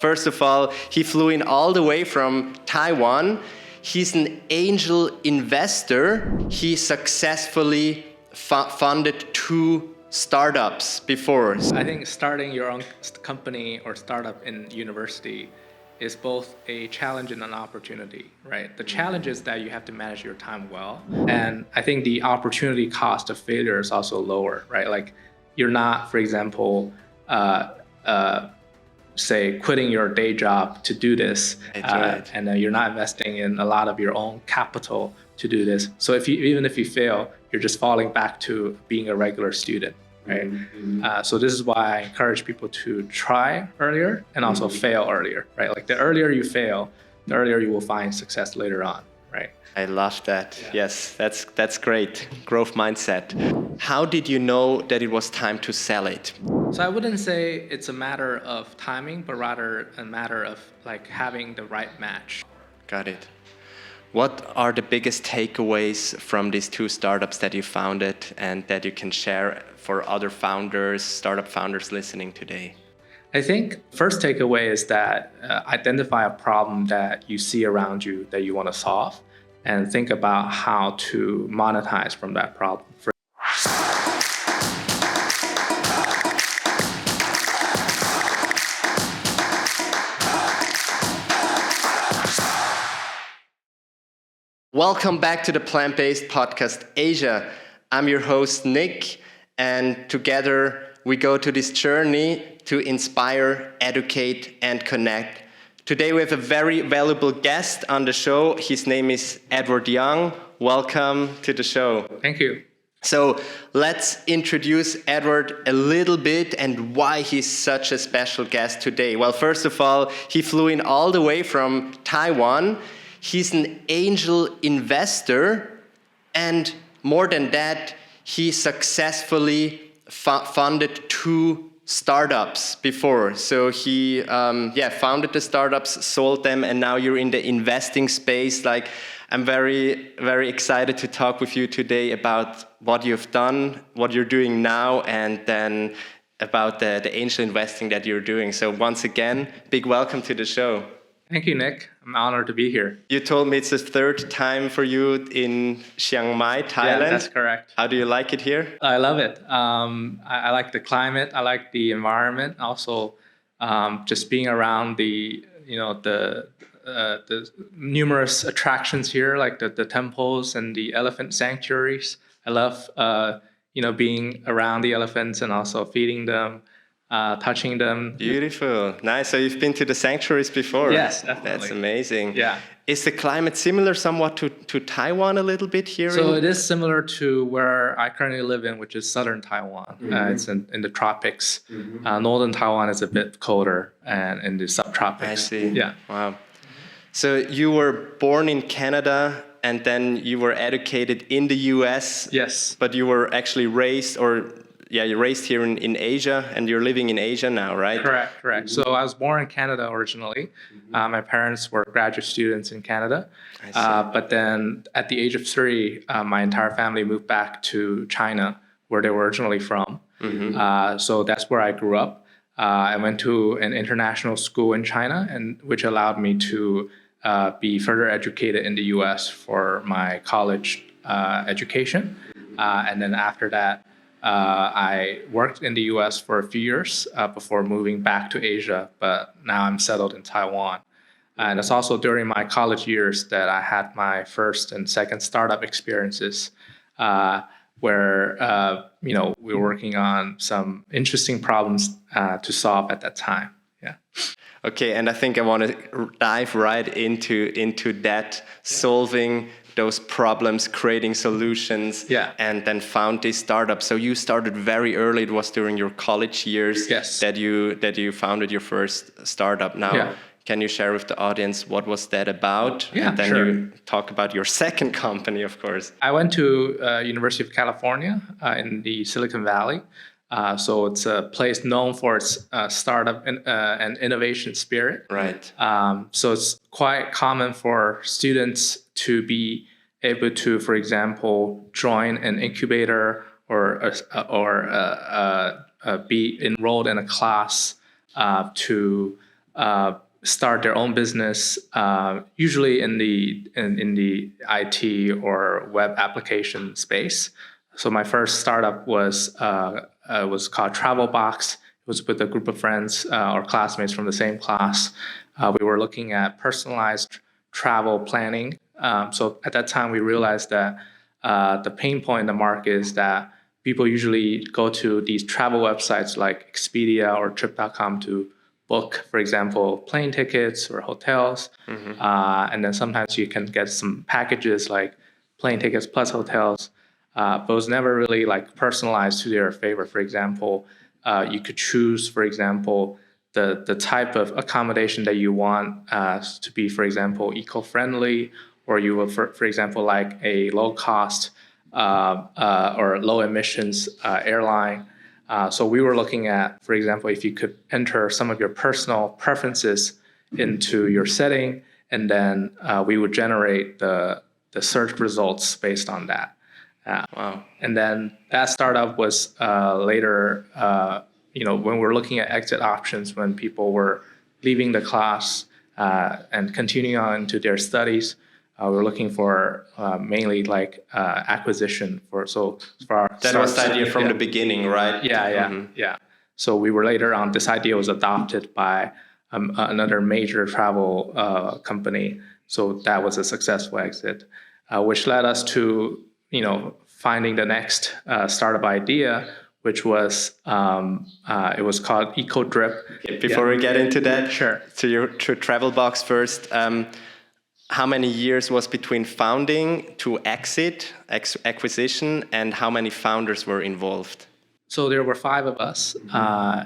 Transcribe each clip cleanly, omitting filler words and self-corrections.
First of all, he flew in all the way from Taiwan. He's an angel investor. He successfully funded 2 startups before. I think starting your own company or startup in university is both a challenge and an opportunity, right? The challenge is that you have to manage your time well. And I think the opportunity cost of failure is also lower, right? Like you're not, for example, say quitting your day job to do this, right. and you're not investing in a lot of your own capital to do this. So even if you fail, you're just falling back to being a regular student, right? So this is why I encourage people to try earlier and also fail earlier, right? Like the earlier you fail, the earlier you will find success later on, right? I love that. Yeah. Yes, that's great. Growth mindset. How did you know that it was time to sell it? So I wouldn't say it's a matter of timing, but rather a matter of like having the right match. Got it. What are the biggest takeaways from these 2 startups that you founded and that you can share for other founders, startup founders listening today? I think first takeaway is that identify a problem that you see around you that you want to solve and think about how to monetize from that problem. Welcome back to the Plant-Based Podcast Asia. I'm your host, Nick, and together we go to this journey to inspire, educate, and connect. Today we have a very valuable guest on the show. His name is Edward Young. Welcome to the show. Thank you. So let's introduce Edward a little bit and why he's such a special guest today. Well, first of all, he flew in all the way from Taiwan. He's an angel investor, and more than that, he successfully funded 2 startups before. So he founded the startups, sold them, and now you're in the investing space. Like, I'm very, very excited to talk with you today about what you've done, what you're doing now, and then about the angel investing that you're doing. So once again, big welcome to the show. Thank you, Nick. I'm honored to be here. You told me it's the 3rd time for you in Chiang Mai, Thailand. Yeah, that's correct. How do you like it here? I love it. I like the climate. I like the environment. Also, just being around the numerous attractions here, like the temples and the elephant sanctuaries. I love being around the elephants and also feeding them. Touching them. Beautiful. Nice. So you've been to the sanctuaries before? Yes, definitely. That's amazing. Yeah. Is the climate similar somewhat to Taiwan a little bit here? So it is similar to where I currently live in, which is southern Taiwan. It's in the tropics. Northern Taiwan is a bit colder and in the subtropics. I see. Yeah. Wow. So you were born in Canada and then you were educated in the US. Yes. But you were actually you're raised here in Asia, and you're living in Asia now, right? Correct. So I was born in Canada originally. My parents were graduate students in Canada. But then at the age of 3, my entire family moved back to China, where they were originally from. So that's where I grew up. I went to an international school in China, which allowed me to be further educated in the US for my college education. And then after that, I worked in the US for a few years before moving back to Asia, but now I'm settled in Taiwan. And it's also during my college years that I had my first and second startup experiences where we were working on some interesting problems to solve at that time. Yeah. Okay, and I think I want to dive right into that, solving those problems, creating solutions, and then found this startup. So you started very early. It was during your college years that you founded your first startup. Now, can you share with the audience what was that about? Yeah, and then sure. you talk about your second company, of course. I went to University of California in the Silicon Valley. So it's a place known for its startup and innovation spirit. Right. So it's quite common for students to be able to, for example, join an incubator or be enrolled in a class to start their own business, usually in the IT or web application space. So my first startup was called Travel Box. It was with a group of friends or classmates from the same class. We were looking at personalized travel planning. So at that time, we realized that the pain point in the market is that people usually go to these travel websites like Expedia or Trip.com to book, for example, plane tickets or hotels. And then sometimes you can get some packages like plane tickets plus hotels, but it was never really like personalized to their favor. For example, you could choose, for example, the type of accommodation that you want to be, for example, eco-friendly, or you will, for example, like a low-cost or low-emissions airline. So we were looking at, for example, if you could enter some of your personal preferences into your setting, and then we would generate the search results based on that. Wow. And then that startup was later, when we're looking at exit options, when people were leaving the class and continuing on to their studies, we're looking for mainly like acquisition for our. That was the idea from the beginning, right? Yeah. So we were later on. This idea was adopted by another major travel company. So that was a successful exit, which led us to finding the next startup idea, which was it was called Eco Drip. Before we get into that, sure. To Travel Box first. How many years was between founding to acquisition, and how many founders were involved? So there were 5 of us.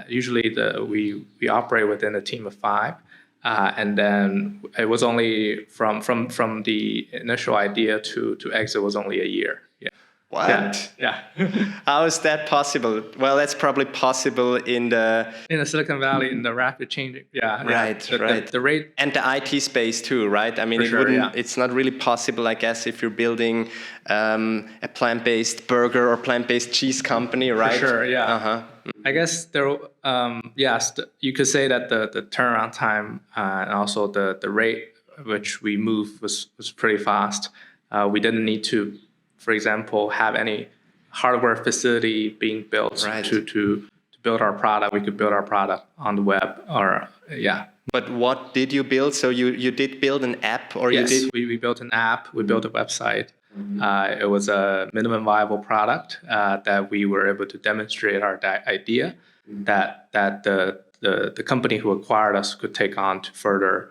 Usually we operate within a team of 5. And then it was only from the initial idea to exit was only a year. Yeah. What? Yeah. How is that possible? Well, that's probably possible in the Silicon Valley, in the rapid changing. Yeah. Right. The rate and the IT space too, right? I mean, it's not really possible, I guess, if you're building a plant-based burger or plant-based cheese company, right? For sure. Yeah. I guess there. Yes, you could say that the turnaround time and also the rate at which we moved was pretty fast. We didn't need to, for example, have any hardware facility being built to build our product. We could build our product on the web, or But what did you build? So you did build an app, or yes, you did? We built an app. We built a website. It was a minimum viable product that we were able to demonstrate our idea that the company who acquired us could take on to further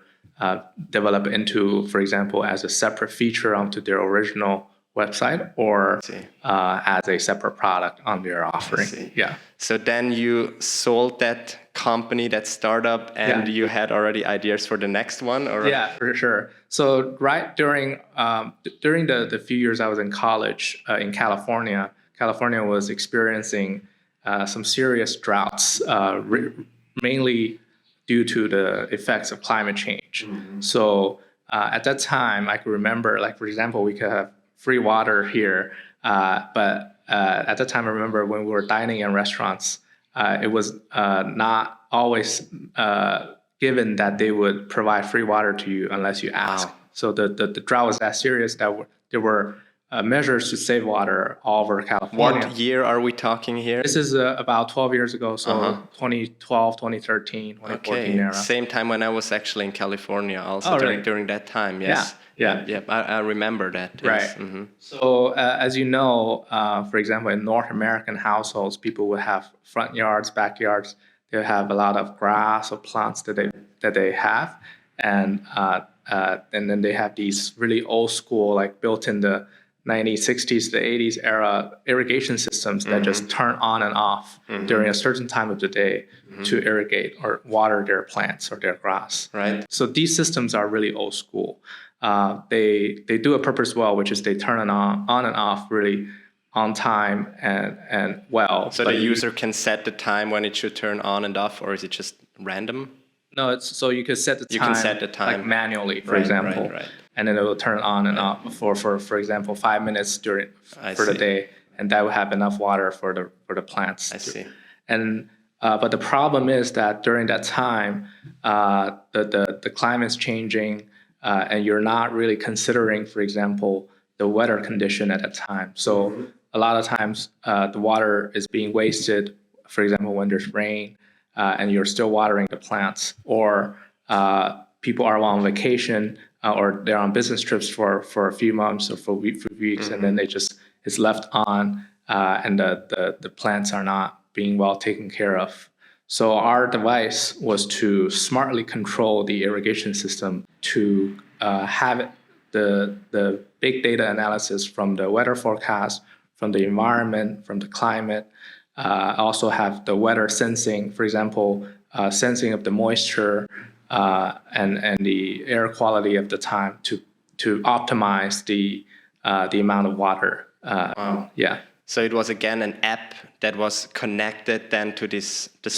develop into, for example, as a separate feature onto their original website, or as a separate product on their offering. Yeah. So then you sold that company, that startup, and you had already ideas for the next one, or? Yeah, for sure. So right during the few years I was in college in California was experiencing some serious droughts, mainly due to the effects of climate change. So at that time, I could remember, like, for example, we could have free water here, but at that time, I remember when we were dining in restaurants, it was not always given that they would provide free water to you unless you ask. Wow. So the drought was that serious that there were measures to save water all over California. What year are we talking here? This is about 12 years ago, so 2012, 2013, 2014 era. Same time when I was actually in California also during that time, yes. Yeah, I remember that. Yes. Right. So as you know, for example, in North American households, people would have front yards, backyards. They have a lot of grass or plants that they have, and then they have these really old school, like built in the 1960s to the 80s era irrigation systems that just turn on and off during a certain time of the day to irrigate or water their plants or their grass. Right. So these systems are really old school. They do a purpose well, which is they turn it on and off really on time and well. So the user can set the time when it should turn on and off, or is it just random? No, so you can set the time. You can set the time like manually, for example, and then it will turn on and off for example 5 minutes for the day, and that will have enough water for the plants. I see. And But the problem is that during that time, the climate's changing, and you're not really considering, for example, the weather condition at that time. So a lot of times the water is being wasted, for example, when there's rain, and you're still watering the plants, or people are on vacation, or they're on business trips for a few months or for weeks, and then it's left on, and the plants are not being well taken care of. So our device was to smartly control the irrigation system to have the big data analysis from the weather forecast, from the environment, from the climate. Also have the weather sensing, for example, sensing of the moisture and the air quality of the time to optimize the amount of water. Wow. Yeah. So it was again an app that was connected then to this to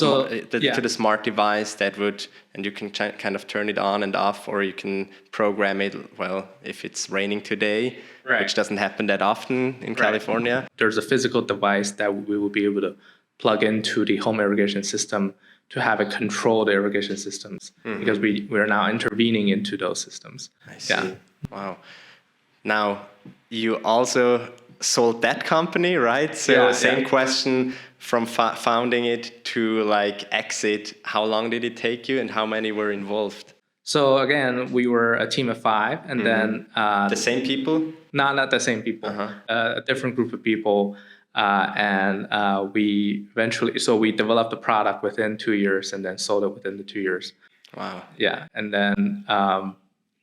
the smart device that would, and you can kind of turn it on and off, or you can program it. Well, if it's raining today, which doesn't happen that often in California. There's a physical device that we will be able to plug into the home irrigation system to have it control the irrigation systems, because we are now intervening into those systems. I see. Yeah. Wow. Now you also sold that company, right? So same question from founding it to like exit. How long did it take you, and how many were involved? So again, we were a team of 5, and then the same people? Not the same people. A different group of people, and we developed the product within 2 years, and then sold it within the 2 years. Wow. Yeah, and then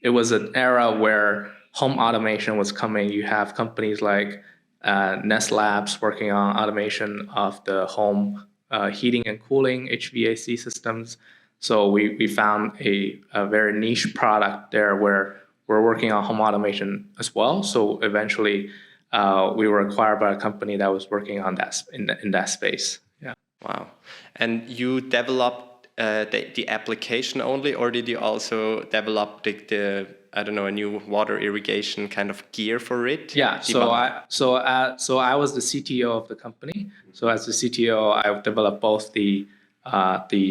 it was an era where home automation was coming. You have companies like Nest Labs working on automation of the home heating and cooling HVAC systems. So we found a very niche product there where we're working on home automation as well. So eventually we were acquired by a company that was working on that in that space. Yeah. Wow. And you developed the application only, or did you also develop the I don't know, a new water irrigation kind of gear for it? Yeah. So I was the CTO of the company. So as the CTO, I developed both the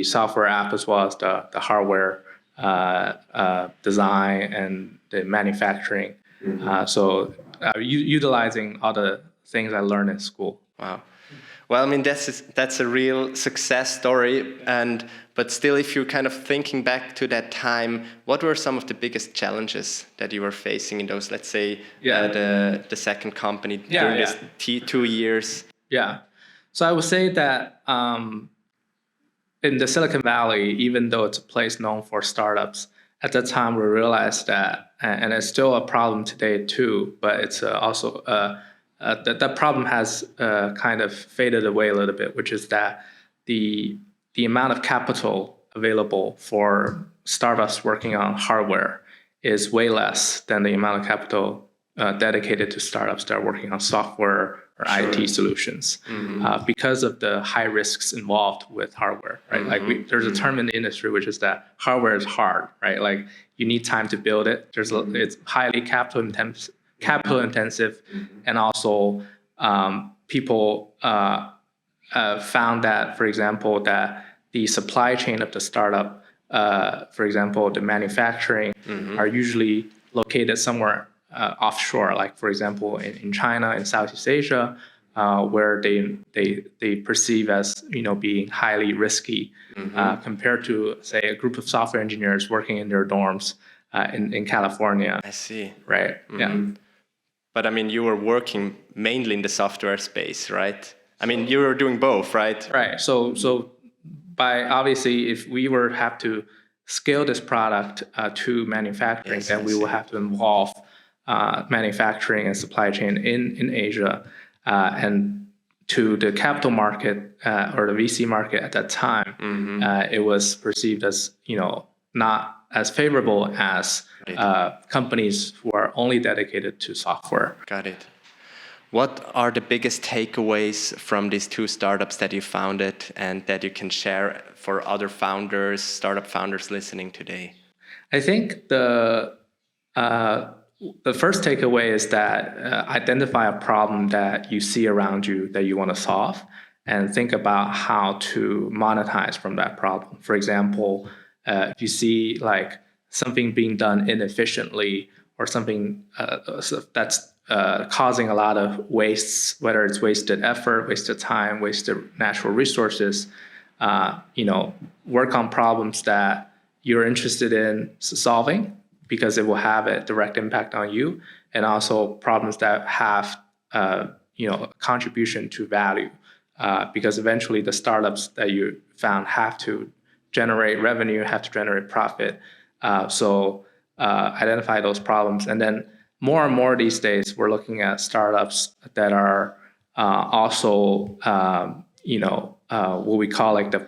software app as well as the hardware design and the manufacturing. Utilizing all the things I learned in school. Wow. Well, I mean, that's a real success story, but still, if you're kind of thinking back to that time, what were some of the biggest challenges that you were facing in those, let's say, the second company during this 2 years? Yeah. So I would say that in the Silicon Valley, even though it's a place known for startups, at that time we realized that, and it's still a problem today too, but it's also that problem has kind of faded away a little bit, which is that the amount of capital available for startups working on hardware is way less than the amount of capital dedicated to startups that are working on software or IT solutions, because of the high risks involved with hardware, right? Like there's a term in the industry which is that hardware is hard, right? Like you need time to build it. It's highly capital intensive, and also people found that, for example, that the supply chain of the startup, for example, the manufacturing, are usually located somewhere offshore, like for example in China, in Southeast Asia, where they perceive as being highly risky compared to, say, a group of software engineers working in their dorms in California. I see. Right. Yeah. But I mean, you were working mainly in the software space, right? I mean, you were doing both, right? Right. So by obviously, if we have to scale this product to manufacturing, then we will have to involve manufacturing and supply chain in Asia, and to the capital market or the VC market at that time, it was perceived as not as favorable as companies who are only dedicated to software. Got it. What are the biggest takeaways from these 2 startups that you founded and that you can share for other founders, startup founders listening today? I think the first takeaway is that identify a problem that you see around you that you want to solve, and think about how to monetize from that problem. For example, if you see like something being done inefficiently or something that's causing a lot of wastes, whether it's wasted effort, wasted time, wasted natural resources, work on problems that you're interested in solving because it will have a direct impact on you, and also problems that have a contribution to value, because eventually the startups that you found have to generate revenue, have to generate profit. So identify those problems, and then more and more these days we're looking at startups that are also what we call like the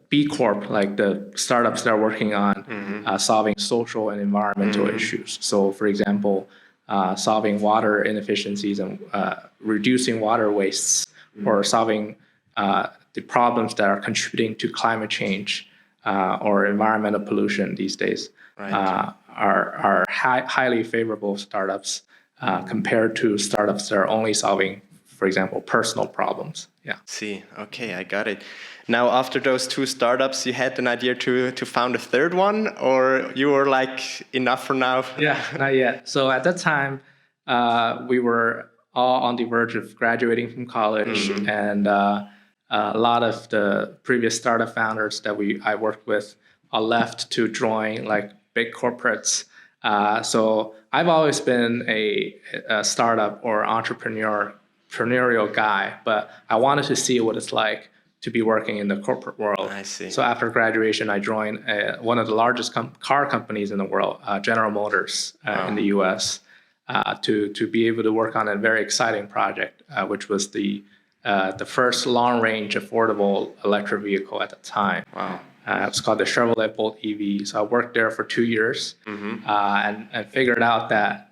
B Corp, like the startups that are working on solving social and environmental issues. So, for example, solving water inefficiencies and reducing water wastes, or solving the problems that are contributing to climate change or environmental pollution these days, are highly favorable startups compared to startups that are only solving, for example, personal problems. Yeah. See, okay, I got it. Now, after those two startups, you had an idea to found a third one, or you were like, enough for now? Yeah, not yet. So at that time, we were all on the verge of graduating from college, and a lot of the previous startup founders that I worked with are left to join like big corporates. So I've always been a startup or entrepreneurial guy, but I wanted to see what it's like to be working in the corporate world. I see. So after graduation, I joined one of the largest car companies in the world, General Motors in the U.S., to be able to work on a very exciting project, which was the first long-range affordable electric vehicle at the time. Wow. It was called the Chevrolet Bolt EV. So I worked there for 2 years and figured out that,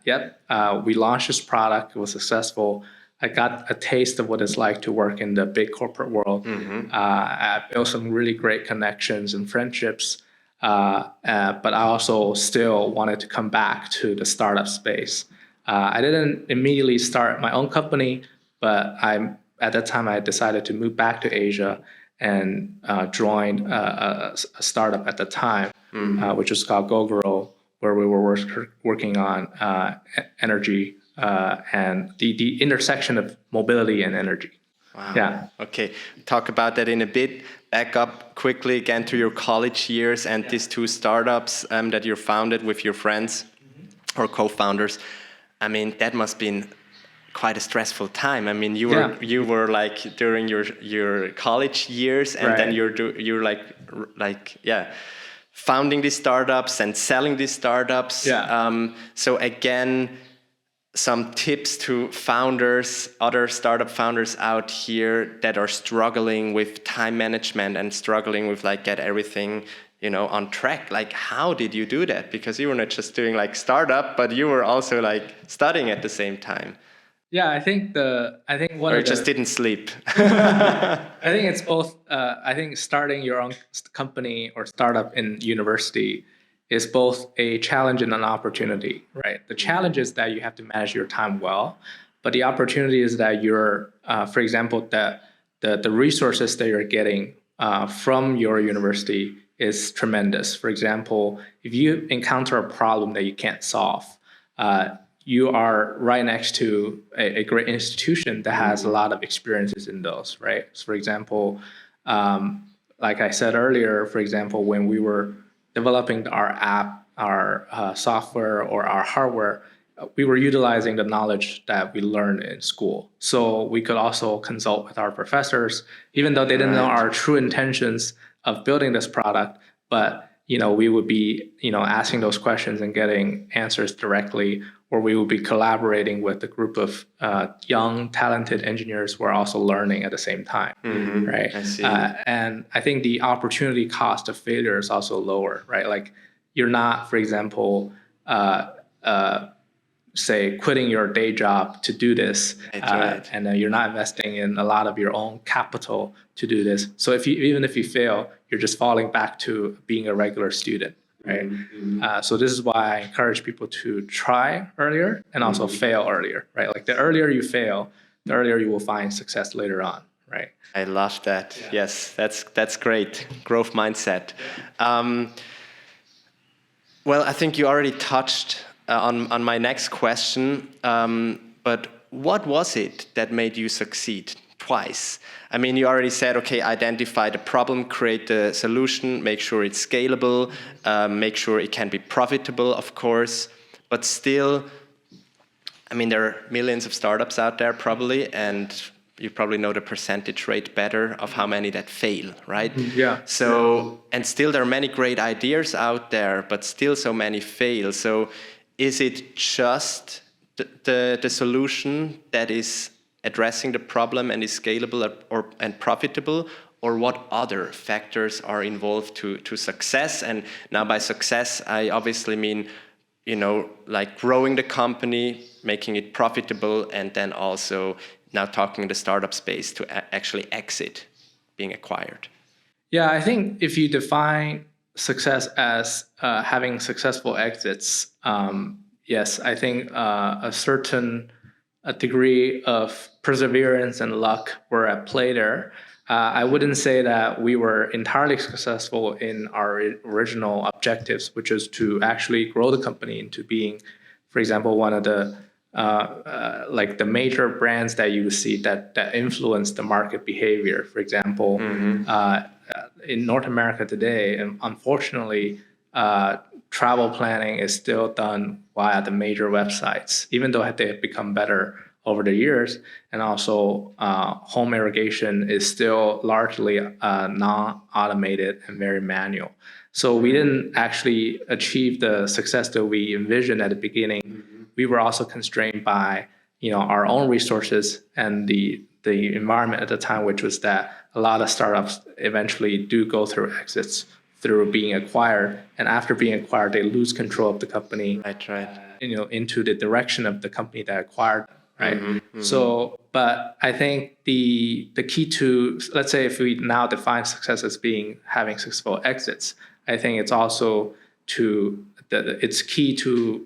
we launched this product. It was successful. I got a taste of what it's like to work in the big corporate world. I built some really great connections and friendships, but I also still wanted to come back to the startup space. I didn't immediately start my own company, but at that time I decided to move back to Asia and joined a startup at the time, which was called Gogoro, where we were working on energy and the intersection of mobility and energy. Wow. Yeah. Okay. Talk about that in a bit. Back up quickly again to your college years and these two startups that you founded with your friends or co-founders. I mean, that must have been quite a stressful time. I mean, you were like during your college years, and then you're like founding these startups and selling these startups. So again, some tips to founders, other startup founders out here that are struggling with time management and struggling with like get everything on track. Like, how did you do that? Because you were not just doing like startup, but you were also like studying at the same time. Yeah, I think one. Or just didn't sleep. I think it's both. I think starting your own company or startup in university is both a challenge and an opportunity, right? The challenge is that you have to manage your time well, but the opportunity is that you're, for example, that the resources that you're getting from your university is tremendous. For example, if you encounter a problem that you can't solve, you are right next to a great institution that has a lot of experiences in those, right? So for example, like I said earlier, for example, when we were developing our app, our software, or our hardware, we were utilizing the knowledge that we learned in school. So we could also consult with our professors, even though they didn't know our true intentions of building this product, but we would be asking those questions and getting answers directly, or we would be collaborating with a group of young, talented engineers who are also learning at the same time, right? I see. And I think the opportunity cost of failure is also lower, right? Like you're not, for example, say quitting your day job to do this, and you're not investing in a lot of your own capital to do this. So even if you fail, you're just falling back to being a regular student, right? So this is why I encourage people to try earlier and also fail earlier, right? Like the earlier you fail, the earlier you will find success later on, right? I love that. Yeah. Yes, that's great. Growth mindset. Well, I think you already touched on my next question, but what was it that made you succeed twice? I mean, you already said, okay, identify the problem, create the solution, make sure it's scalable, make sure it can be profitable, of course, but still, I mean, there are millions of startups out there probably, and you probably know the percentage rate better of how many that fail, right? Yeah. So, and still there are many great ideas out there, but still so many fail. So is it just the solution that is addressing the problem and is scalable and profitable, or what other factors are involved to success? And now by success, I obviously mean, you know, like growing the company, making it profitable, and then also now talking the startup space to actually exit being acquired. Yeah, I think if you define success as having successful exits, yes, I think a certain degree of perseverance and luck were at play there. I wouldn't say that we were entirely successful in our original objectives, which is to actually grow the company into being, for example, one of the like the major brands that you see that influence the market behavior. For example, in North America today, and unfortunately, travel planning is still done via the major websites, even though they have become better over the years. And also, home irrigation is still largely non-automated and very manual. So we didn't actually achieve the success that we envisioned at the beginning. We were also constrained by, you know, our own resources and the environment at the time, which was that a lot of startups eventually do go through exits through being acquired, and after being acquired, they lose control of the company, right. You know, into the direction of the company that acquired, right? So, but I think the key to, let's say, if we now define success as being having successful exits, I think it's also it's key to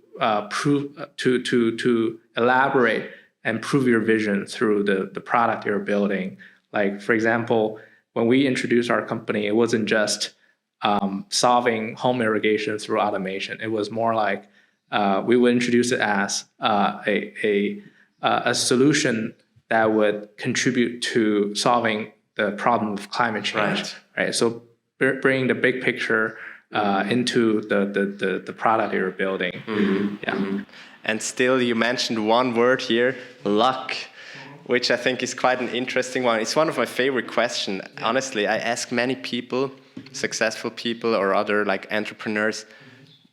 to elaborate and prove your vision through the product you're building. Like, for example, when we introduced our company, it wasn't just solving home irrigation through automation. It was more like we would introduce it as a solution that would contribute to solving the problem of climate change. Right. So bring the big picture into the product you're building. And still, you mentioned one word here, luck, which I think is quite an interesting one. It's one of my favorite questions. Honestly, I ask many people, successful people or other like entrepreneurs,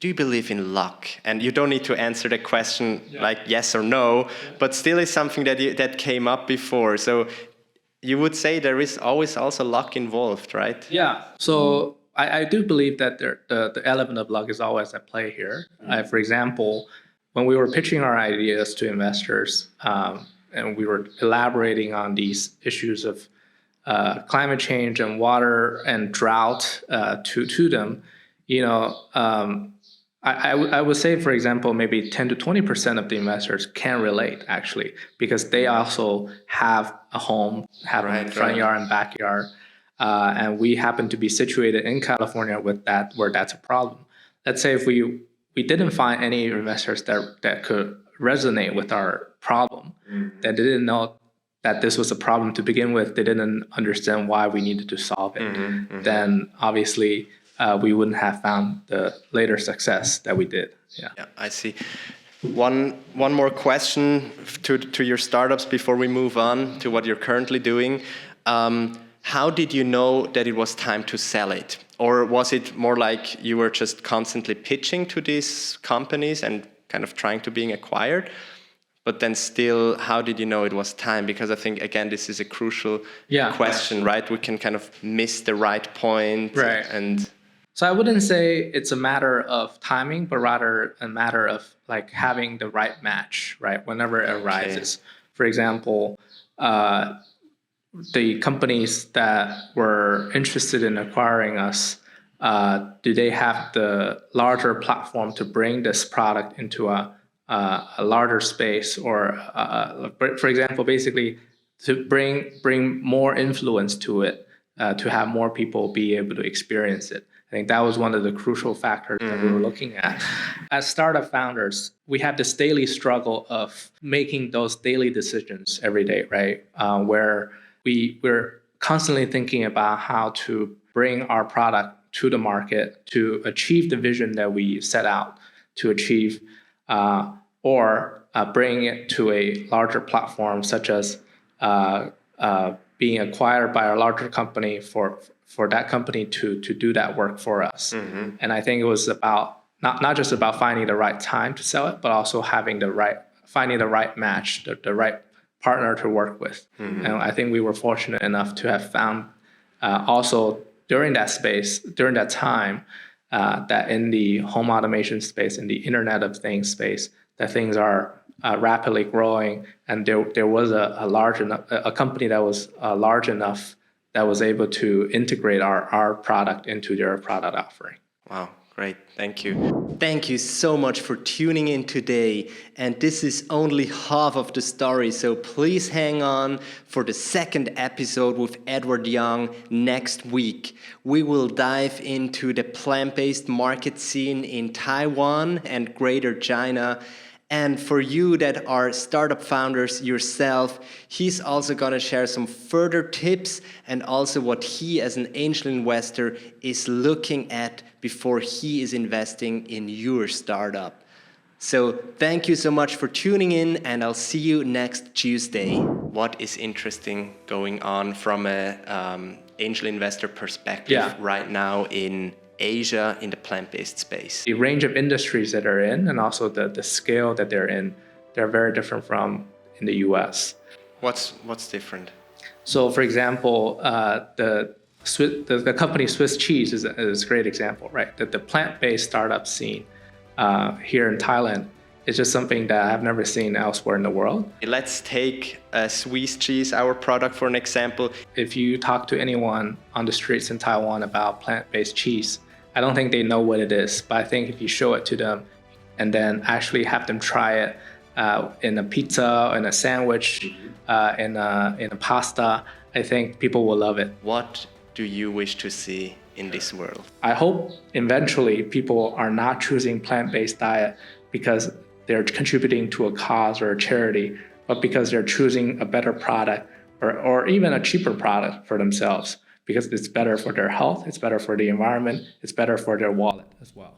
do you believe in luck? And you don't need to answer the question like yes or no, but still is something that came up before. So you would say there is always also luck involved, right? Yeah. So I do believe that the element of luck is always at play here. For example, when we were pitching our ideas to investors, and we were elaborating on these issues of climate change and water and drought to them, you know, I would say, for example, maybe 10 to 20% of the investors can relate, actually, because they also have a home, have a front yard and backyard, and we happen to be situated in California with that, where that's a problem. Let's say if we didn't find any investors that could resonate with our problem, that they didn't know that this was a problem to begin with, they didn't understand why we needed to solve it, then obviously we wouldn't have found the later success that we did. Yeah, I see. One more question to your startups before we move on to what you're currently doing. How did you know that it was time to sell it? Or was it more like you were just constantly pitching to these companies and kind of trying to being acquired? But then still, how did you know it was time? Because I think, again, this is a crucial question, right? We can kind of miss the right point. Right. And so I wouldn't say it's a matter of timing, but rather a matter of like having the right match, right? Whenever it arises. For example, the companies that were interested in acquiring us, do they have the larger platform to bring this product into a a larger space, or for example, basically to bring more influence to it, to have more people be able to experience it. I think that was one of the crucial factors that we were looking at. As startup founders, we have this daily struggle of making those daily decisions every day, right? Where we're constantly thinking about how to bring our product to the market to achieve the vision that we set out to achieve, or bring it to a larger platform, such as being acquired by a larger company for that company to do that work for us. And I think it was about not just about finding the right time to sell it, but also finding the right match, the right partner to work with. And I think we were fortunate enough to have found also during that time, that in the home automation space, in the Internet of Things space, that things are rapidly growing, and there was a company that was large enough that was able to integrate our product into their product offering. Wow, great. Thank you. Thank you so much for tuning in today. And this is only half of the story, so please hang on for the second episode with Edward Young next week. We will dive into the plant-based market scene in Taiwan and Greater China. And for you that are startup founders yourself, he's also going to share some further tips and also what he as an angel investor is looking at before he is investing in your startup. So thank you so much for tuning in, and I'll see you next Tuesday. What is interesting going on from an angel investor perspective right now in Asia in the plant-based space? The range of industries that are in, and also the scale that they're in, they're very different from in the US. What's different? So, for example, the company Swiss Cheese is a great example, right? That the plant-based startup scene here in Thailand is just something that I've never seen elsewhere in the world. Let's take Swiss cheese, our product, for an example. If you talk to anyone on the streets in Taiwan about plant-based cheese, I don't think they know what it is. But I think if you show it to them and then actually have them try it in a pizza, in a sandwich, in a pasta, I think people will love it. What do you wish to see in this world? I hope eventually people are not choosing plant-based diet because they're contributing to a cause or a charity, but because they're choosing a better product or even a cheaper product for themselves, because it's better for their health, it's better for the environment, it's better for their wallet as well.